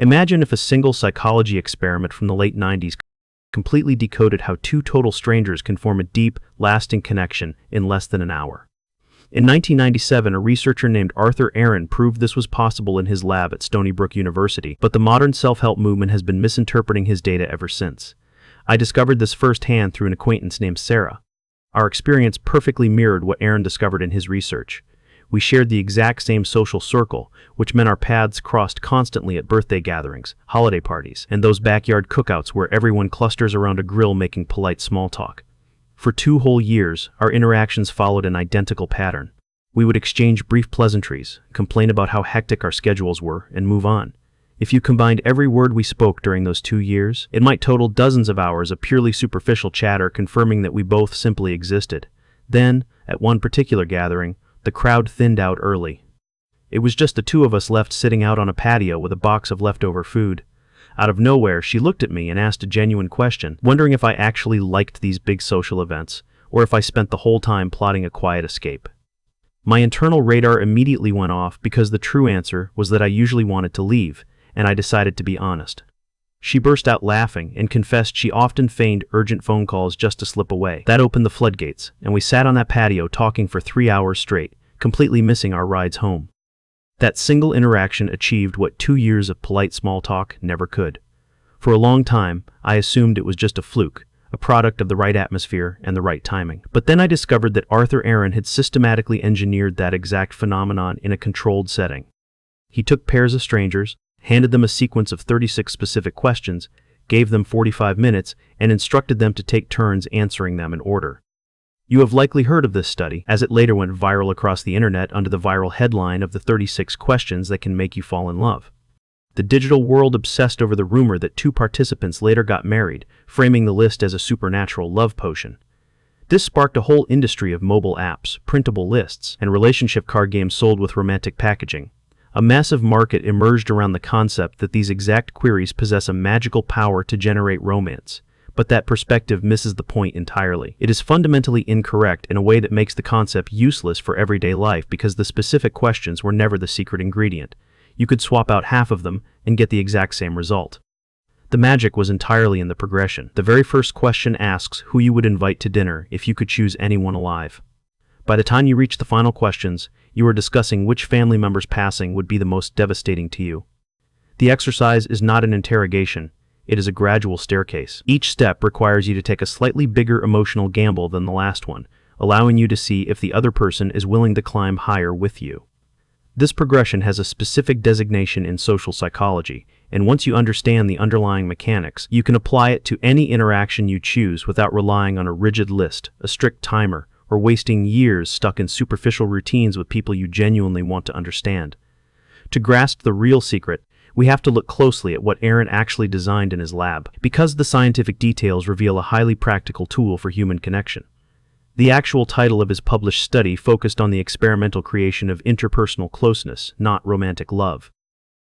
Imagine if a single psychology experiment from the late 90s completely decoded how two total strangers can form a deep, lasting connection in less than an hour. In 1997, a researcher named Arthur Aron proved this was possible in his lab at Stony Brook University, but the modern self-help movement has been misinterpreting his data ever since. I discovered this firsthand through an acquaintance named Sarah. Our experience perfectly mirrored what Aron discovered in his research. We shared the exact same social circle, which meant our paths crossed constantly at birthday gatherings, holiday parties, and those backyard cookouts where everyone clusters around a grill making polite small talk. For 2 whole years, our interactions followed an identical pattern. We would exchange brief pleasantries, complain about how hectic our schedules were, and move on. If you combined every word we spoke during those 2 years, it might total dozens of hours of purely superficial chatter confirming that we both simply existed. Then, at one particular gathering, the crowd thinned out early. It was just the 2 of us left sitting out on a patio with a box of leftover food. Out of nowhere, she looked at me and asked a genuine question, wondering if I actually liked these big social events, or if I spent the whole time plotting a quiet escape. My internal radar immediately went off because the true answer was that I usually wanted to leave, and I decided to be honest. She burst out laughing and confessed she often feigned urgent phone calls just to slip away. That opened the floodgates, and we sat on that patio talking for 3 hours straight, completely missing our rides home. That single interaction achieved what 2 years of polite small talk never could. For a long time, I assumed it was just a fluke, a product of the right atmosphere and the right timing. But then I discovered that Arthur Aron had systematically engineered that exact phenomenon in a controlled setting. He took pairs of strangers, handed them a sequence of 36 specific questions, gave them 45 minutes, and instructed them to take turns answering them in order. You have likely heard of this study, as it later went viral across the internet under the viral headline of the 36 questions that can make you fall in love. The digital world obsessed over the rumor that 2 participants later got married, framing the list as a supernatural love potion. This sparked a whole industry of mobile apps, printable lists, and relationship card games sold with romantic packaging. A massive market emerged around the concept that these exact queries possess a magical power to generate romance. But that perspective misses the point entirely. It is fundamentally incorrect in a way that makes the concept useless for everyday life because the specific questions were never the secret ingredient. You could swap out half of them and get the exact same result. The magic was entirely in the progression. The very first question asks who you would invite to dinner if you could choose anyone alive. By the time you reach the final questions, you are discussing which family member's passing would be the most devastating to you. The exercise is not an interrogation, it is a gradual staircase. Each step requires you to take a slightly bigger emotional gamble than the last one, allowing you to see if the other person is willing to climb higher with you. This progression has a specific designation in social psychology, and once you understand the underlying mechanics, you can apply it to any interaction you choose without relying on a rigid list, a strict timer, or wasting years stuck in superficial routines with people you genuinely want to understand. To grasp the real secret, we have to look closely at what Aron actually designed in his lab, because the scientific details reveal a highly practical tool for human connection. The actual title of his published study focused on the experimental creation of interpersonal closeness, not romantic love.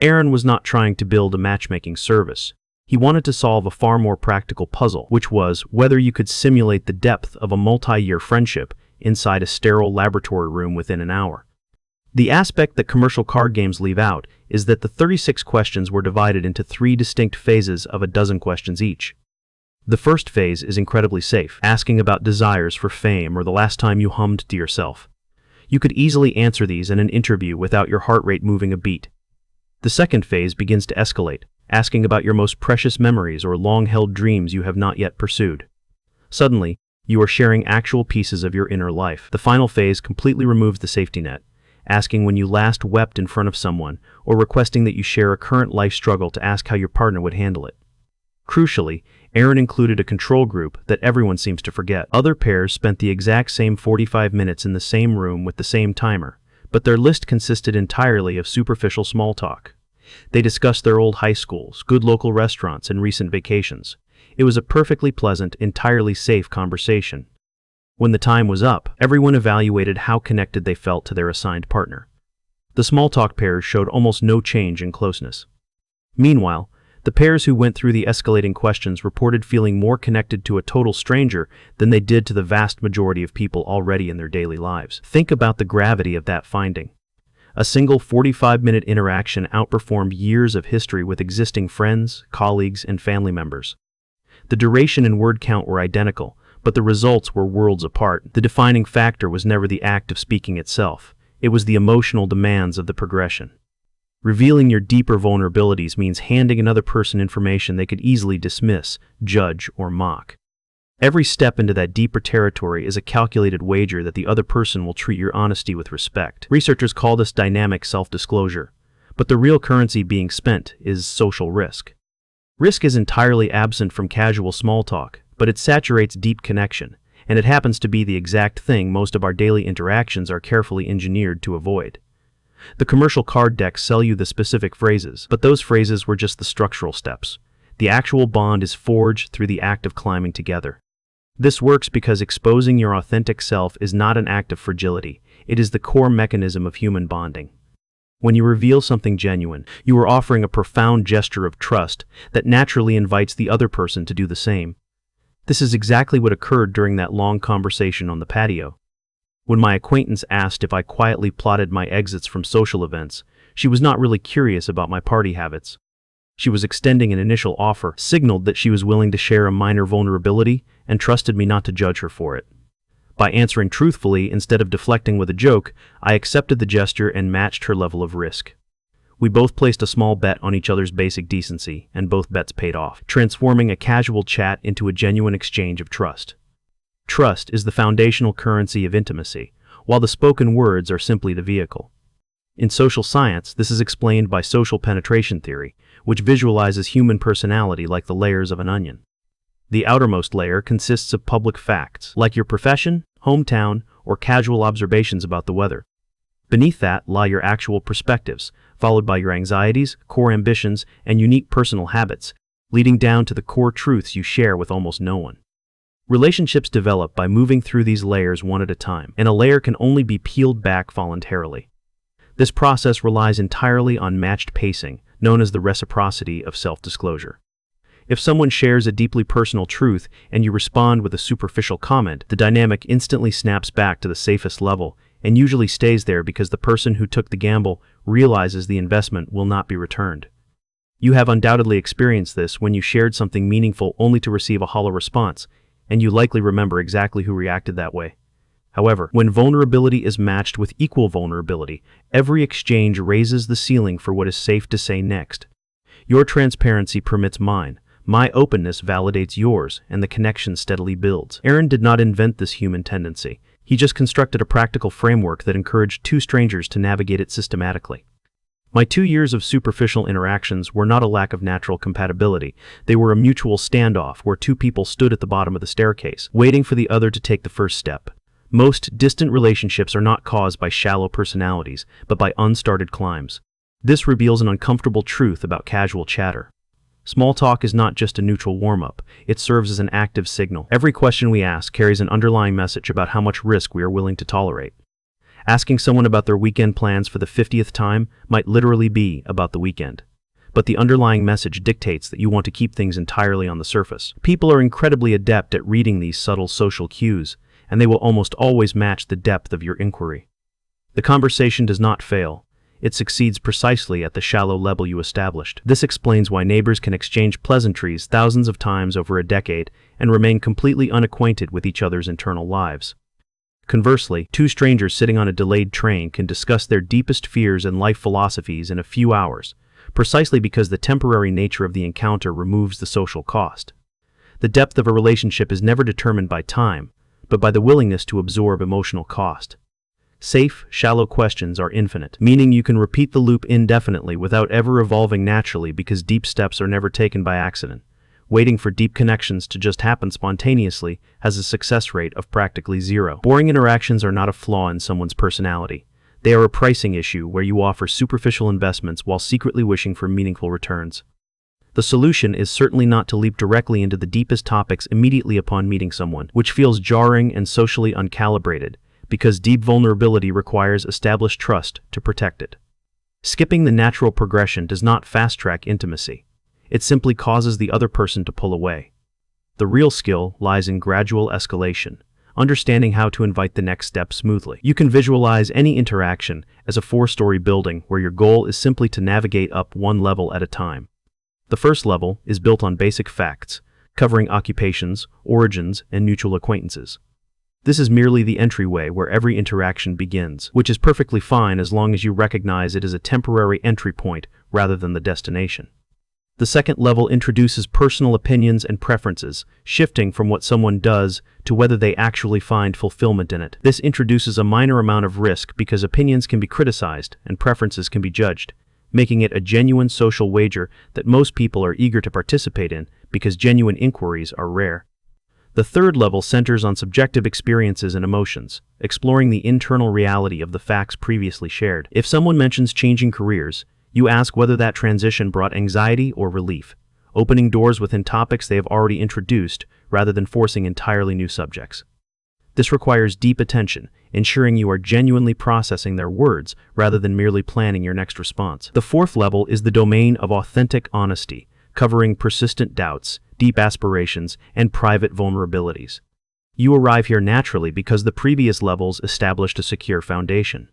Aron was not trying to build a matchmaking service. He wanted to solve a far more practical puzzle, which was whether you could simulate the depth of a multi-year friendship inside a sterile laboratory room within an hour. The aspect that commercial card games leave out is that the 36 questions were divided into 3 distinct phases of a dozen questions each. The first phase is incredibly safe, asking about desires for fame or the last time you hummed to yourself. You could easily answer these in an interview without your heart rate moving a beat. The second phase begins to escalate, asking about your most precious memories or long-held dreams you have not yet pursued. Suddenly, you are sharing actual pieces of your inner life. The final phase completely removes the safety net, asking when you last wept in front of someone, or requesting that you share a current life struggle to ask how your partner would handle it. Crucially, Aron included a control group that everyone seems to forget. Other pairs spent the exact same 45 minutes in the same room with the same timer, but their list consisted entirely of superficial small talk. They discussed their old high schools, good local restaurants, and recent vacations. It was a perfectly pleasant, entirely safe conversation. When the time was up, everyone evaluated how connected they felt to their assigned partner. The small talk pairs showed almost no change in closeness. Meanwhile, the pairs who went through the escalating questions reported feeling more connected to a total stranger than they did to the vast majority of people already in their daily lives. Think about the gravity of that finding. A single 45-minute interaction outperformed years of history with existing friends, colleagues, and family members. The duration and word count were identical, but the results were worlds apart. The defining factor was never the act of speaking itself. It was the emotional demands of the progression. Revealing your deeper vulnerabilities means handing another person information they could easily dismiss, judge, or mock. Every step into that deeper territory is a calculated wager that the other person will treat your honesty with respect. Researchers call this dynamic self-disclosure, but the real currency being spent is social risk. Risk is entirely absent from casual small talk, but it saturates deep connection, and it happens to be the exact thing most of our daily interactions are carefully engineered to avoid. The commercial card decks sell you the specific phrases, but those phrases were just the structural steps. The actual bond is forged through the act of climbing together. This works because exposing your authentic self is not an act of fragility, it is the core mechanism of human bonding. When you reveal something genuine, you are offering a profound gesture of trust that naturally invites the other person to do the same. This is exactly what occurred during that long conversation on the patio. When my acquaintance asked if I quietly plotted my exits from social events, she was not really curious about my party habits. She was extending an initial offer, signaled that she was willing to share a minor vulnerability, and trusted me not to judge her for it. By answering truthfully instead of deflecting with a joke, I accepted the gesture and matched her level of risk. We both placed a small bet on each other's basic decency, and both bets paid off, transforming a casual chat into a genuine exchange of trust. Trust is the foundational currency of intimacy, while the spoken words are simply the vehicle. In social science, this is explained by social penetration theory, which visualizes human personality like the layers of an onion. The outermost layer consists of public facts, like your profession, hometown, or casual observations about the weather. Beneath that lie your actual perspectives, followed by your anxieties, core ambitions, and unique personal habits, leading down to the core truths you share with almost no one. Relationships develop by moving through these layers one at a time, and a layer can only be peeled back voluntarily. This process relies entirely on matched pacing, known as the reciprocity of self-disclosure. If someone shares a deeply personal truth and you respond with a superficial comment, the dynamic instantly snaps back to the safest level and usually stays there because the person who took the gamble realizes the investment will not be returned. You have undoubtedly experienced this when you shared something meaningful only to receive a hollow response, and you likely remember exactly who reacted that way. However, when vulnerability is matched with equal vulnerability, every exchange raises the ceiling for what is safe to say next. Your transparency permits mine, my openness validates yours, and the connection steadily builds. Aron did not invent this human tendency. He just constructed a practical framework that encouraged two strangers to navigate it systematically. My 2 years of superficial interactions were not a lack of natural compatibility. They were a mutual standoff where two people stood at the bottom of the staircase, waiting for the other to take the first step. Most distant relationships are not caused by shallow personalities, but by unstarted climbs. This reveals an uncomfortable truth about casual chatter. Small talk is not just a neutral warm-up, it serves as an active signal. Every question we ask carries an underlying message about how much risk we are willing to tolerate. Asking someone about their weekend plans for the 50th time might literally be about the weekend. But the underlying message dictates that you want to keep things entirely on the surface. People are incredibly adept at reading these subtle social cues, and they will almost always match the depth of your inquiry. The conversation does not fail. It succeeds precisely at the shallow level you established. This explains why neighbors can exchange pleasantries thousands of times over a decade and remain completely unacquainted with each other's internal lives. Conversely, two strangers sitting on a delayed train can discuss their deepest fears and life philosophies in a few hours, precisely because the temporary nature of the encounter removes the social cost. The depth of a relationship is never determined by time, but by the willingness to absorb emotional cost. Safe, shallow questions are infinite, meaning you can repeat the loop indefinitely without ever evolving naturally because deep steps are never taken by accident. Waiting for deep connections to just happen spontaneously has a success rate of practically zero. Boring interactions are not a flaw in someone's personality. They are a pricing issue where you offer superficial investments while secretly wishing for meaningful returns. The solution is certainly not to leap directly into the deepest topics immediately upon meeting someone, which feels jarring and socially uncalibrated, because deep vulnerability requires established trust to protect it. Skipping the natural progression does not fast-track intimacy. It simply causes the other person to pull away. The real skill lies in gradual escalation, understanding how to invite the next step smoothly. You can visualize any interaction as a 4-story building where your goal is simply to navigate up one level at a time. The first level is built on basic facts, covering occupations, origins, and mutual acquaintances. This is merely the entryway where every interaction begins, which is perfectly fine as long as you recognize it as a temporary entry point rather than the destination. The second level introduces personal opinions and preferences, shifting from what someone does to whether they actually find fulfillment in it. This introduces a minor amount of risk because opinions can be criticized and preferences can be judged, making it a genuine social wager that most people are eager to participate in because genuine inquiries are rare. The third level centers on subjective experiences and emotions, exploring the internal reality of the facts previously shared. If someone mentions changing careers, you ask whether that transition brought anxiety or relief, opening doors within topics they have already introduced rather than forcing entirely new subjects. This requires deep attention, ensuring you are genuinely processing their words rather than merely planning your next response. The fourth level is the domain of authentic honesty, covering persistent doubts, deep aspirations, and private vulnerabilities. You arrive here naturally because the previous levels established a secure foundation.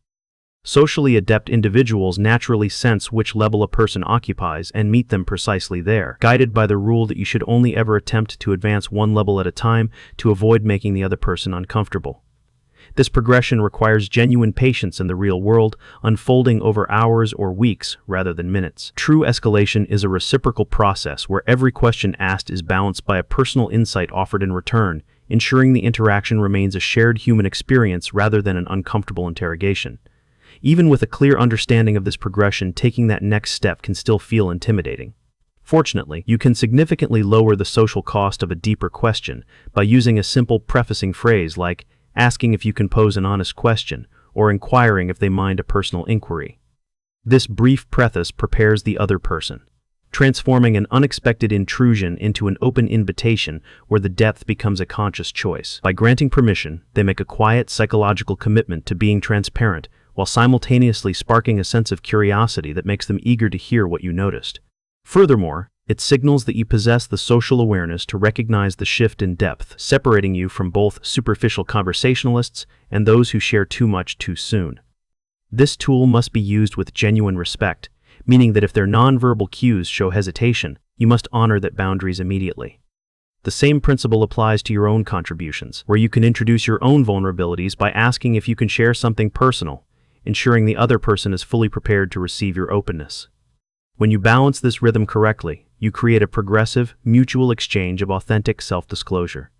Socially adept individuals naturally sense which level a person occupies and meet them precisely there, guided by the rule that you should only ever attempt to advance one level at a time to avoid making the other person uncomfortable. This progression requires genuine patience in the real world, unfolding over hours or weeks rather than minutes. True escalation is a reciprocal process where every question asked is balanced by a personal insight offered in return, ensuring the interaction remains a shared human experience rather than an uncomfortable interrogation. Even with a clear understanding of this progression, taking that next step can still feel intimidating. Fortunately, you can significantly lower the social cost of a deeper question by using a simple prefacing phrase like asking if you can pose an honest question or inquiring if they mind a personal inquiry. This brief preface prepares the other person, transforming an unexpected intrusion into an open invitation where the depth becomes a conscious choice. By granting permission, they make a quiet psychological commitment to being transparent while simultaneously sparking a sense of curiosity that makes them eager to hear what you noticed. Furthermore, it signals that you possess the social awareness to recognize the shift in depth, separating you from both superficial conversationalists and those who share too much too soon. This tool must be used with genuine respect, meaning that if their nonverbal cues show hesitation, you must honor that boundaries immediately. The same principle applies to your own contributions, where you can introduce your own vulnerabilities by asking if you can share something personal, ensuring the other person is fully prepared to receive your openness. When you balance this rhythm correctly, you create a progressive, mutual exchange of authentic self-disclosure.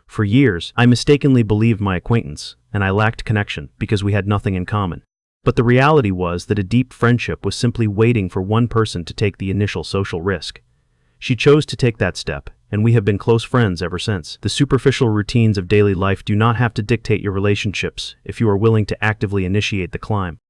For years, I mistakenly believed my acquaintance, and I lacked connection because we had nothing in common. But the reality was that a deep friendship was simply waiting for one person to take the initial social risk. She chose to take that step, and we have been close friends ever since. The superficial routines of daily life do not have to dictate your relationships if you are willing to actively initiate the climb.